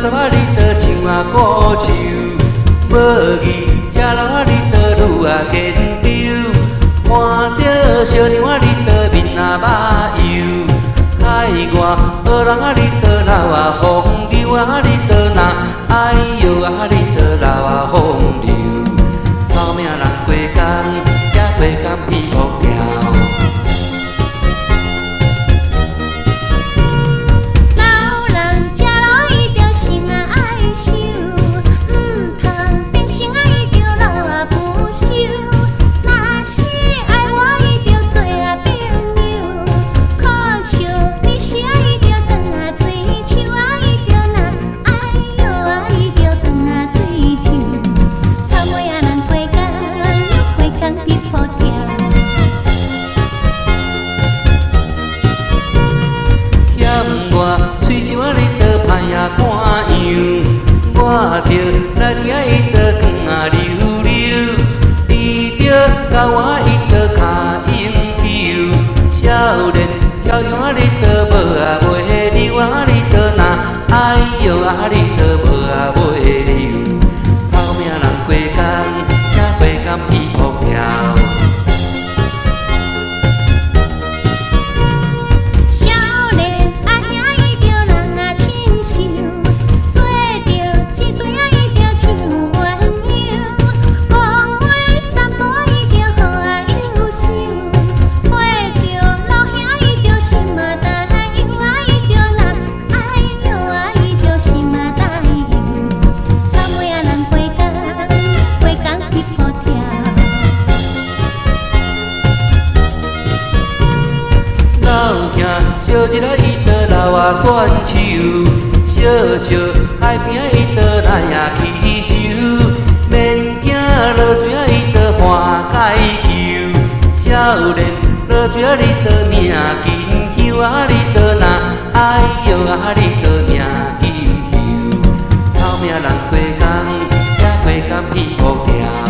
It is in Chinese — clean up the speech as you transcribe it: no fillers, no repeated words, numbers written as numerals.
十啊，你倒像啊古树，无义食老啊，你倒愈啊牵着，看着小娘啊，你倒面啊目油，海外学人啊，你倒流啊风流啊，你倒那哎哟啊，你倒流啊风流，草命人过工，也过工皮裤条。嘴上啊，你倒歹啊看样，我着来听伊倒光啊溜溜，你着甲我伊倒脚应球，少年飘扬啊，你倒无啊袂溜啊，你倒那哎哟啊，你倒无啊袂溜，草命人过工，也过工皮裤条。烧一个伊倒流啊选手，烧烧海边伊倒来啊起手，免惊落水啊伊倒换解球，少年落水啊你倒命紧休啊你倒那哎哟啊你倒命紧休，草命人过工也过工皮裤条。